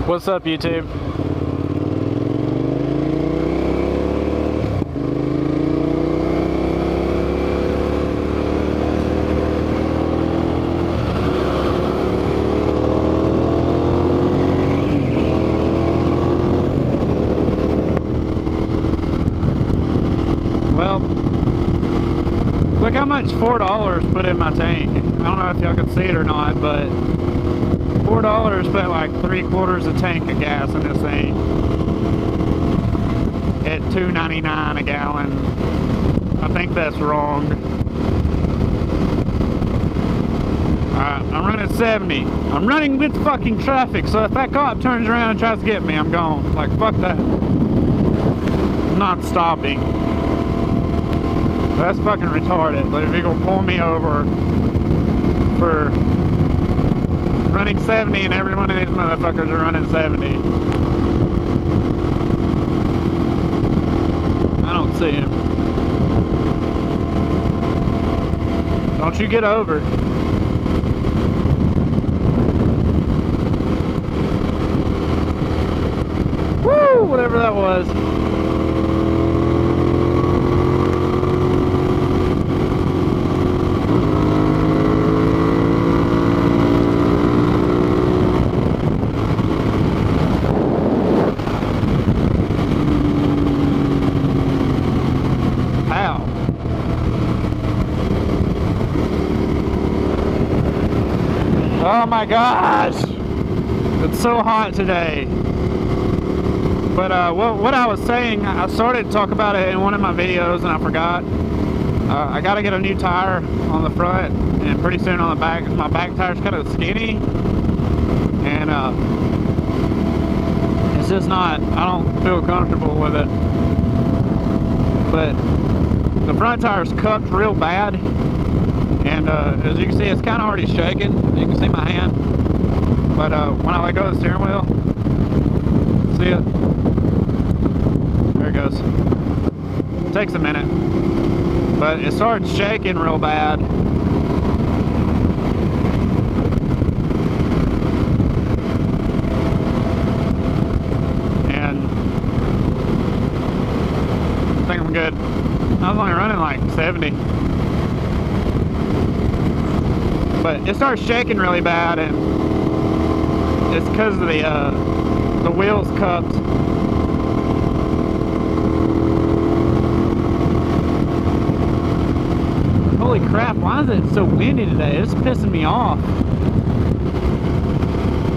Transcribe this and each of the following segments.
What's up, YouTube? Well, look how much $4 put in my tank. I don't know if y'all can see it or not, but $4 put like 3/4 a tank of gas in this thing at $2.99 a gallon. I think that's wrong. I'm running 70. I'm running with fucking traffic, so if that cop turns around and tries to get me, I'm gone. Like, fuck that. I'm not stopping. That's fucking retarded. Like, if you're gonna pull me over for running 70 and every one of these motherfuckers are running 70. I don't see him. Don't you get over. Woo! Whatever that was. Oh my gosh! It's so hot today. But what I was saying, I started to talk about it in one of my videos and I forgot. I gotta get a new tire on the front and pretty soon on the back. My back tire's kind of skinny. And it's just not, I don't feel comfortable with it. But the front tire's cupped real bad. And as you can see, it's kind of already shaking. You can see my hand. But when I let go of the steering wheel, see it? There it goes. It takes a minute. But it started shaking real bad. And I think I'm good. I was only running like 70. But it starts shaking really bad, and it's because of the wheels cupped. Holy crap! Why is it so windy today? It's pissing me off.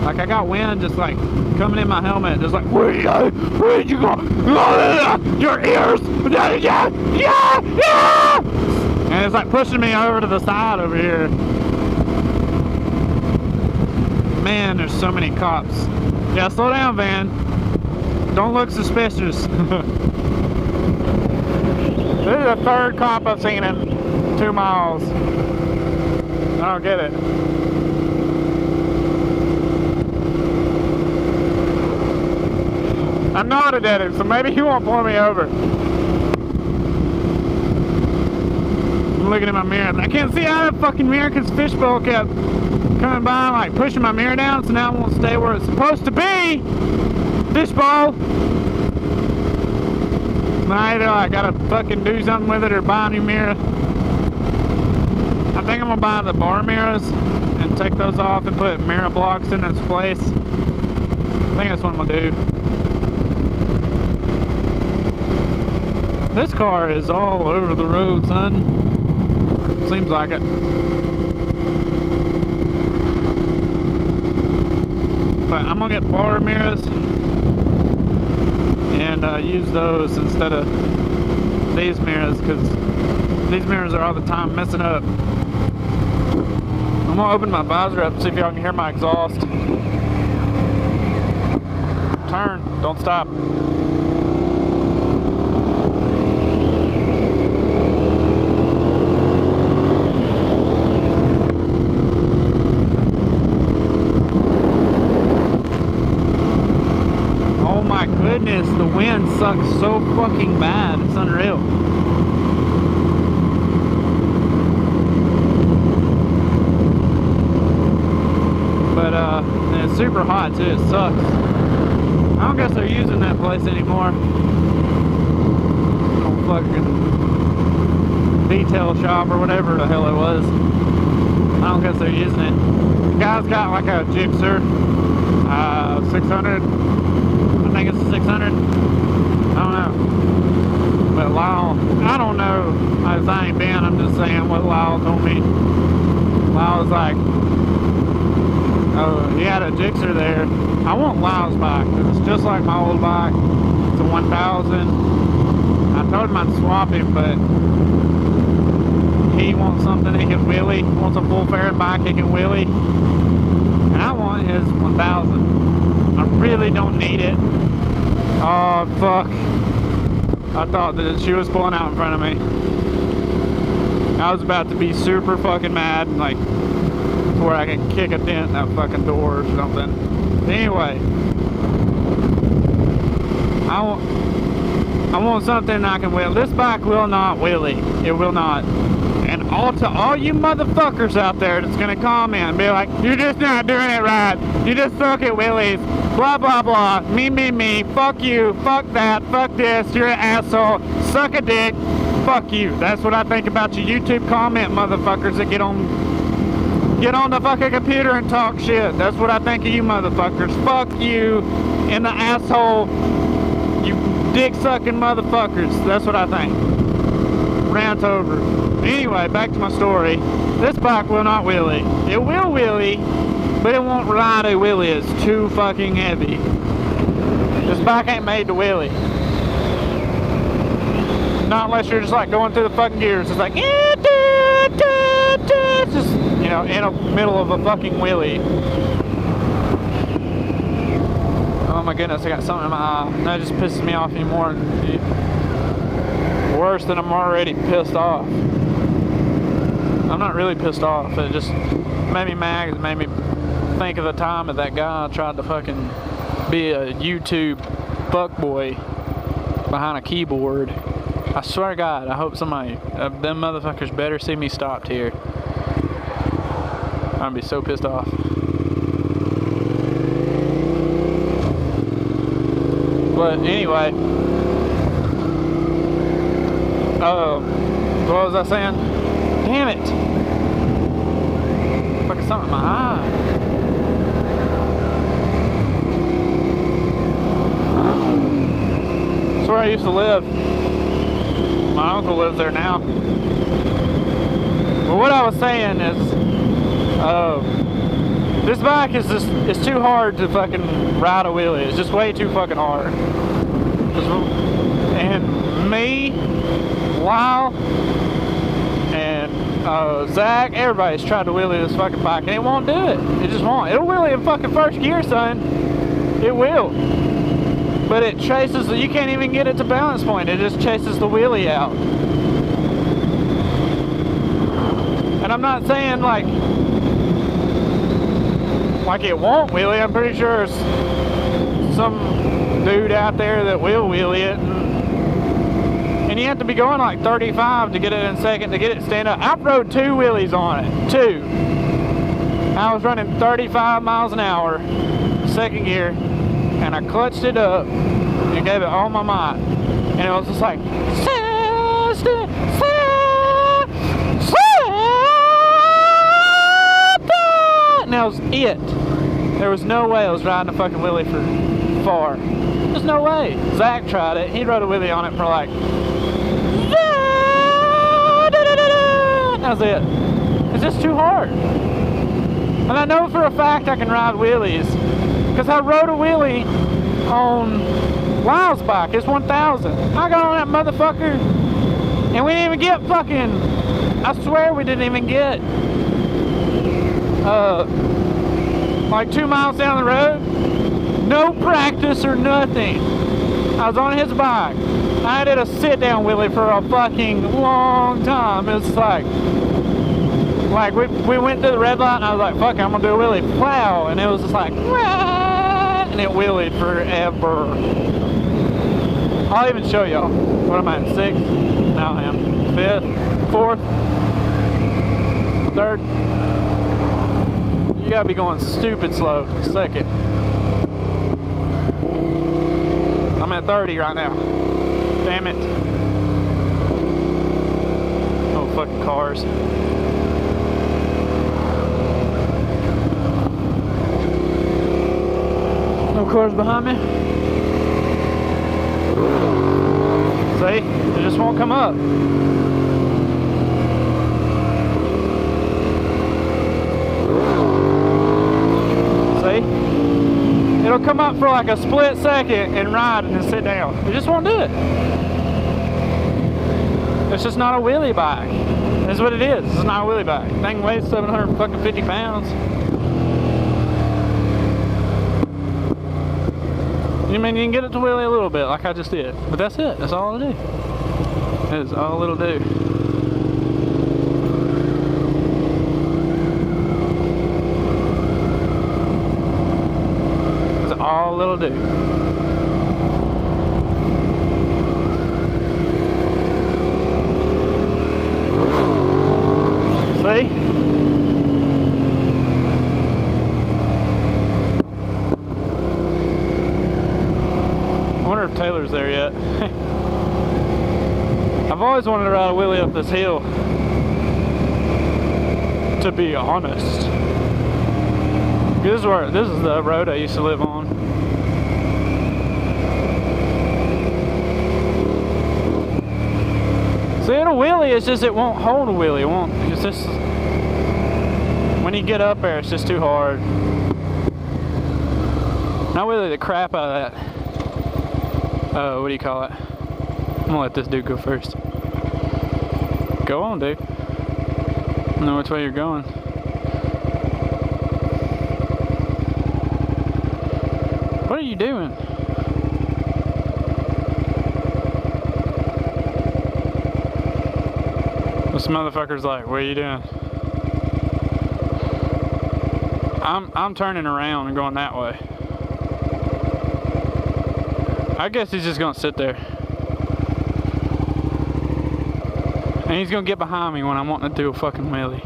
Like I got wind just like coming in my helmet, just like where'd you go? Your ears! Yeah! And it's like pushing me over to the side over here. Man, there's so many cops. Yeah, slow down, van. Don't look suspicious. This is the third cop I've seen in 2 miles. I don't get it. I nodded at him, so maybe he won't pull me over. I'm looking at my mirror. I can't see out of the fucking mirror because Fishbowl kept coming by, like pushing my mirror down, so now it won't stay where it's supposed to be. Fishbowl. Either I gotta fucking do something with it or buy a new mirror. I think I'm gonna buy the bar mirrors and take those off and put mirror blocks in its place. I think that's what I'm gonna do. This car is all over the road, son. Seems like it. But I'm gonna get bar mirrors and use those instead of these mirrors, because these mirrors are all the time messing up. I'm gonna open my visor up and see if y'all can hear my exhaust. Turn, don't stop. Goodness, the wind sucks so fucking bad. It's unreal. But it's super hot too. It sucks. I don't guess they're using that place anymore. Little fucking detail shop or whatever the hell it was. I don't guess they're using it. The guy's got like a Gixxer 600. I think it's a 600. I don't know. But Lyle, I don't know. As I ain't been, I'm just saying what Lyle told me. Lyle was like, oh, he had a Gixxer there. I want Lyle's bike, because it's just like my old bike. It's a 1000. I told him I'd swap him, but he wants something he can wheelie. He wants a full faired bike he can wheelie. And I want his 1000. I really don't need it. Oh, fuck. I thought that she was pulling out in front of me. I was about to be super fucking mad, like, where I can kick a dent in that fucking door or something. Anyway, I want something I can wheel. This bike will not wheelie. It will not. And to all you motherfuckers out there that's gonna comment and be like, you're just not doing it right. You just suck at wheelies. Blah, blah, blah. Me. Fuck you. Fuck that. Fuck this. You're an asshole. Suck a dick. Fuck you. That's what I think about you YouTube comment motherfuckers that get on the fucking computer and talk shit. That's what I think of you motherfuckers. Fuck you in the asshole. You dick sucking motherfuckers. That's what I think. Rant over. Anyway, back to my story. This bike will not wheelie. It will wheelie, but it won't ride a wheelie. It's too fucking heavy. This bike ain't made to wheelie. Not unless you're just like going through the fucking gears. It's like, it's just, you know, in the middle of a fucking wheelie. Oh my goodness, I got something in my eye. That just pisses me off anymore. Worse than I'm already pissed off. I'm not really pissed off. It just made me mad. It made me think of the time that guy tried to fucking be a YouTube fuckboy behind a keyboard. I swear to God, I hope somebody, them motherfuckers better see me stopped here. I'm gonna be so pissed off. But anyway, what was I saying? Damn it! Fucking something in my eye. That's where I used to live. My uncle lives there now. But what I was saying is, this bike is just, it's too hard to fucking ride a wheelie. It's just way too fucking hard. And me, Lyle, and Zach, everybody's tried to wheelie this fucking bike and it won't do it. It just won't. It'll wheelie in fucking first gear, son. It will. But it chases, you can't even get it to balance point. It just chases the wheelie out. And I'm not saying like it won't wheelie. I'm pretty sure there's some dude out there that will wheelie it. And you have to be going like 35 to get it in second, to get it stand up. I've rode 2 wheelies on it. 2. I was running 35 miles an hour, second gear. And I clutched it up and gave it all my might. And it was just like, and that was it. There was no way I was riding a fucking wheelie for far. There's no way. Zach tried it. He rode a wheelie on it for like, that was it. It's just too hard. And I know for a fact I can ride wheelies. Because I rode a wheelie on Lyle's bike, it's 1000. I got on that motherfucker, and we didn't even get fucking, I swear we didn't even get, like 2 miles down the road. No practice or nothing. I was on his bike. I did a sit-down wheelie for a fucking long time. It's like we went to the red light, and I was like, fuck it, I'm gonna do a wheelie. Wow, and it was just like, and it wheelied forever. I'll even show y'all. What am I in? 6th? Now I am 5th, 4th, 3rd. You gotta be going stupid slow. 2nd. I'm at 30 right now. Damn it. Oh, fucking cars. No cars behind me. See? It just won't come up. See? It'll come up for like a split second and ride and then sit down. It just won't do it. It's just not a wheelie bike. That's what it is. It's not a wheelie bike. Thing weighs 750 pounds. You mean you can get it to wheelie a little bit like I just did. But that's it. That's all it'll do. That is all it'll do. That's all it'll do. See? I wonder if Taylor's there yet. I've always wanted to ride a wheelie up this hill, to be honest. This is the road I used to live on. See, in a wheelie, it's just it won't hold a wheelie. It won't. It's just when you get up there, it's just too hard. I wheelie the crap out of that. What do you call it? I'm gonna let this dude go first. Go on, dude. I don't know which way you're going. What are you doing? This motherfucker's like, what are you doing? I'm turning around and going that way. I guess he's just gonna sit there. And he's gonna get behind me when I'm wanting to do a fucking wheelie.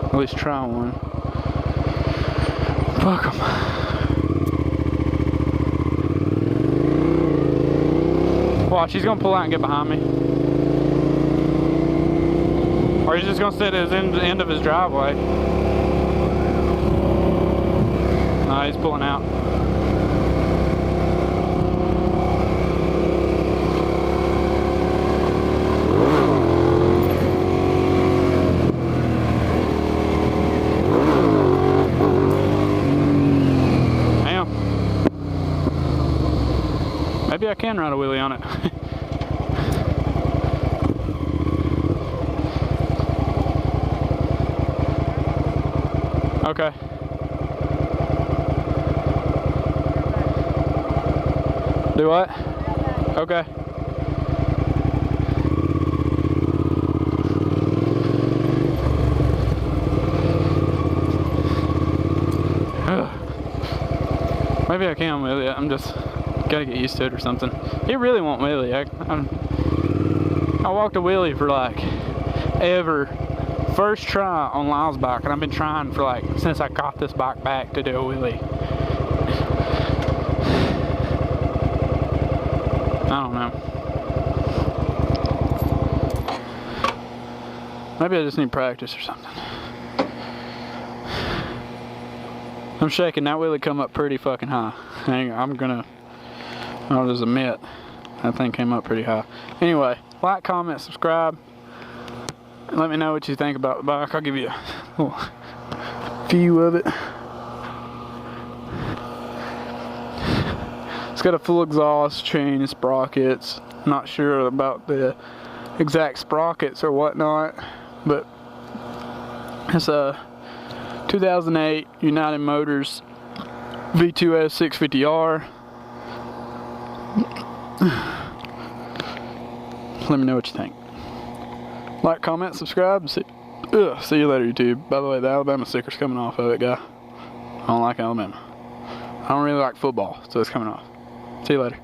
At least try one. Fuck him. Watch, he's gonna pull out and get behind me. Or he's just gonna sit at the end of his driveway. No, he's pulling out. Maybe I can ride a wheelie on it. Okay. Do what? Okay. Maybe I can wheelie it. I'm just gotta get used to it or something. It really won't wheelie. I walked a wheelie for like ever. First try on Lyle's bike, and I've been trying for like since I got this bike back to do a wheelie. I don't know. Maybe I just need practice or something. I'm shaking. That wheelie come up pretty fucking high. I'll just admit that thing came up pretty high. Anyway, like, comment, subscribe. Let me know what you think about the bike. I'll give you a little view of it. It's got a full exhaust, chain, and sprockets. Not sure about the exact sprockets or whatnot, but it's a 2008 United Motors V2S 650R. Let me know what you think. Like, comment, subscribe, see you later, YouTube. By the way, the Alabama sticker's coming off of it, guy. I don't like Alabama. I don't really like football, so it's coming off. See you later.